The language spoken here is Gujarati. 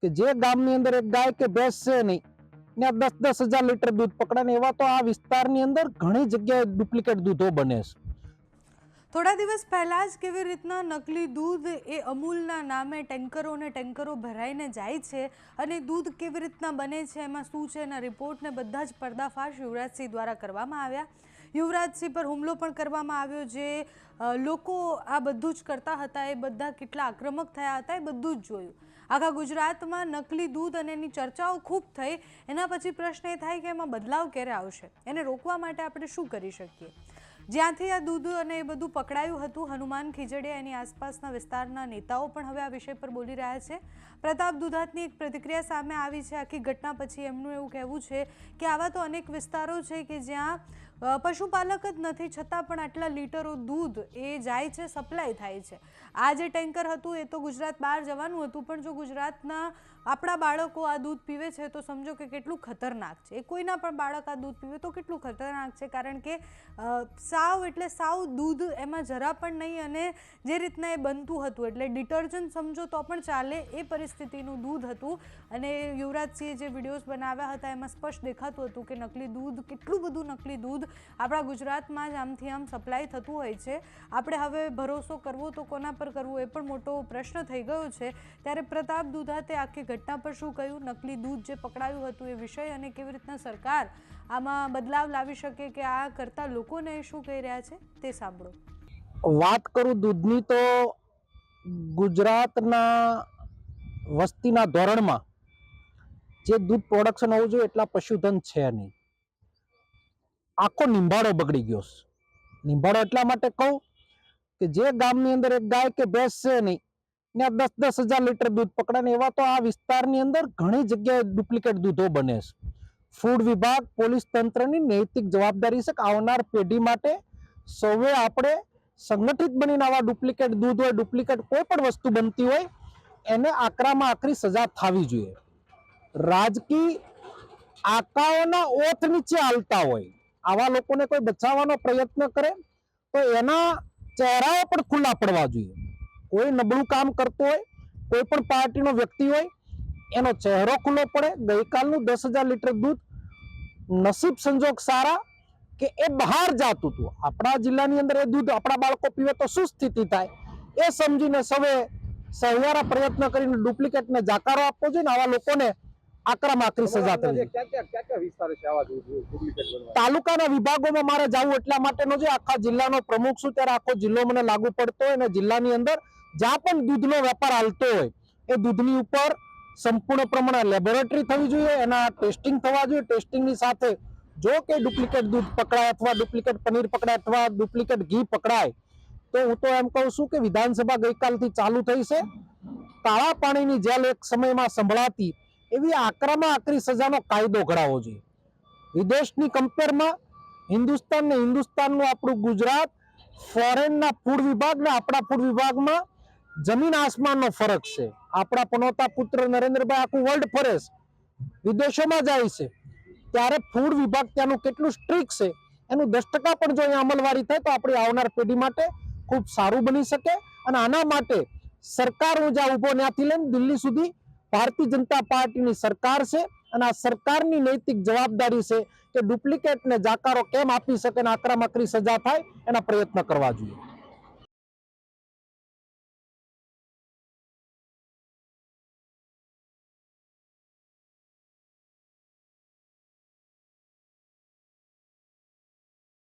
કે જે ગામની અંદર એક ગાય કે ભેંસ છે નહીં ને 10-10 હજાર લીટર દૂધ પકડે ને એવા તો આ વિસ્તારની અંદર ઘણી જગ્યાએ ડુપ્લિકેટ દૂધો બને છે। થોડા દિવસ પહેલા જ કેવી રીતના નકલી દૂધ એ અમૂલના નામે ટેન્કરો ને ટેન્કરો ભરાઈને જાય છે અને દૂધ કેવી રીતના બને છે, એમાં શું છે એના રિપોર્ટને બધા જ પર્દાફાશ યુવરાજસિંહ દ્વારા કરવામાં આવ્યા। યુવરાજસિંહ પર હુમલો પણ કરવામાં આવ્યો। જે લોકો આ બધું જ કરતા હતા એ બધા કેટલા આક્રમક થયા હતા એ બધું જ જોયું। આખા ગુજરાતમાં નકલી દૂધ અને એની ચર્ચાઓ ખૂબ થઈ। એના પછી પ્રશ્ન એ થાય કે એમાં બદલાવ ક્યારે આવશે, એને રોકવા માટે આપણે શું કરી શકીએ। જ્યાંથી આ દૂધ અને એ બધું પકડાયું હતું, હનુમાન ખીજડીયા એની આસપાસના વિસ્તારના નેતાઓ પણ હવે આ વિષય પર બોલી રહ્યા છે। પ્રતાપ દુધાતની એક પ્રતિક્રિયા સામે આવી છે આખી ઘટના પછી। એમનું એવું કહેવું છે કે આવા તો અનેક વિસ્તારો છે કે જ્યાં પશુપાલક જ નથી છતાં પણ આટલા લીટરો દૂધ એ જાય છે, સપ્લાય થાય છે। આ જે ટેન્કર હતું એ તો ગુજરાત બહાર જવાનું હતું, પણ જો ગુજરાતના આપણા બાળકો આ દૂધ પીવે છે તો સમજો કે કેટલું ખતરનાક છે। એ કોઈના પણ બાળક આ દૂધ પીવે તો કેટલું ખતરનાક છે, કારણ કે સાવ એટલે સાવ દૂધ એમાં જરા પણ નહીં, અને જે રીતના એ બનતું હતું એટલે ડિટર્જન્ટ સમજો તો પણ ચાલે એ પરિસ્થિતિનું દૂધ હતું। અને યુવરાજસિંહે જે વિડીયોઝ બનાવ્યા હતા એમાં સ્પષ્ટ દેખાતું હતું કે નકલી દૂધ, કેટલું બધું નકલી દૂધ આપણા ગુજરાતમાં જ આમથી આમ સપ્લાય થતું હોય છે। આપણે હવે ભરોસો કરવો તો કોના પર કરવો એ પણ મોટો પ્રશ્ન થઈ ગયો છે। ત્યારે પ્રતાપ દુધાતે આખી ઘટના પર શું કહ્યું, નકલી દૂધ જે પકડાયું હતું એ વિષય, અને કેવી રીતના સરકાર આમાં બદલાવ લાવી શકે કે આ કરતા લોકોને શું કહી રહ્યા છે તે સાંભળો। વાત કરું દૂધની તો ગુજરાતના વસ્તીના ધોરણમાં જે દૂધ પ્રોડક્શન હોવું જોઈએ એટલા પશુધન છે નહીં। આખો નિંભાડો બગડી ગયો છે। નિંભાડો એટલા માટે કહું કે જે ગામની અંદર એક ગાય કે ભેંસ છે નહીં ને 10-10 હજાર લીટર દૂધ પકડે ને એવા તો આ વિસ્તારની અંદર ઘણી જગ્યાએ ડુપ્લિકેટ દૂધો બને છે। ફૂડ વિભાગ, પોલીસ તંત્રની નૈતિક જવાબદારી છે કે આવનાર પેઢી માટે સૌએ આપણે સંગઠિત બનીને આવા ડુપ્લિકેટ દૂધ હોય, ડુપ્લિકેટ કોઈ પણ વસ્તુ બનતી હોય એને આકરામાં આકરી સજા થવી જોઈએ। રાજકીય આકાઓના ઓથ નીચે હાલતા હોય આવા લોકોને કોઈ બચાવવાનો પ્રયત્ન કરે તો એના ચહેરાઓ પણ ખુલ્લા પડવા જોઈએ। કોઈ નબળું કામ કરતો હોય, કોઈ પણ પાર્ટીનો વ્યક્તિ હોય, એનો ચહેરો ખુલ્લો પડે। ગઈકાલનું 10,000 લીટર દૂધ નસીબ સંજોગ સારા કે એ બહાર જાતું હતું। આપણા જિલ્લાની અંદર એ દૂધ આપણા બાળકો પીવે તો શું સ્થિતિ થાય એ સમજીને સૌએ સહિયારા પ્રયત્ન કરીને ડુપ્લિકેટને જાકારો આપવો જોઈએ ને આવા લોકોને આકરામાં આકરી સજા થવી જોઈએ। તાલુકાના વિભાગોમાં મારે જવું એટલા માટેનો છે, આખા જિલ્લાનો પ્રમુખ છું ત્યારે આખો જિલ્લો મને લાગુ પડતો હોય, અને જિલ્લાની અંદર જ્યાં પણ દૂધનો વેપાર હાલતો હોય એ દૂધની ઉપર સંપૂર્ણ પ્રમાણે લેબોરેટરી થવી જોઈએ, એના ટેસ્ટિંગ થવા જોઈએ। ટેસ્ટિંગની સાથે જો કે ડુપ્લિકેટ દૂધ પકડાય અથવા ડુપ્લિકેટ પનીર પકડાય અથવા ડુપ્લિકેટ ઘી પકડાય તો હું તો એમ કહું છું કે વિધાનસભા ગઈકાલથી ચાલુ થઈ છે। કાળા પાણીની જેલ એક સમયમાં સંભળાતી એવી આકરામાં આકરી સજાનો કાયદો ઘડાવવો જોઈએ। વિદેશની કમ્પેરમાં હિન્દુસ્તાનનું આપણું ગુજરાત, ફોરેનના ફૂડ વિભાગ ને આપણા ફૂડ વિભાગમાં જમીન આસમાનનો ફરક છે। આપણા પનોતા પુત્ર નરેન્દ્રભાઈ આખું વર્લ્ડ ફરે છે, વિદેશોમાં જાય છે, ત્યારે ફૂડ વિભાગ ત્યાંનું કેટલું સ્ટ્રિક્ટ છે એનું 10% પણ જો અહીંયા અમલવારી થાય તો આપણી આવનાર પેઢી માટે ખૂબ સારું બની શકે। અને આના માટે સરકાર, હું જ્યાં ઊભો ત્યાંથી લઈને દિલ્હી સુધી ભારતીય જનતા પાર્ટીની સરકાર છે, અને આ સરકારની નૈતિક જવાબદારી છે કે ડુપ્લિકેટને જાકારો કેમ આપી શકે અને આકરામાં આકરી સજા થાય એના પ્રયત્ન કરવા જોઈએ।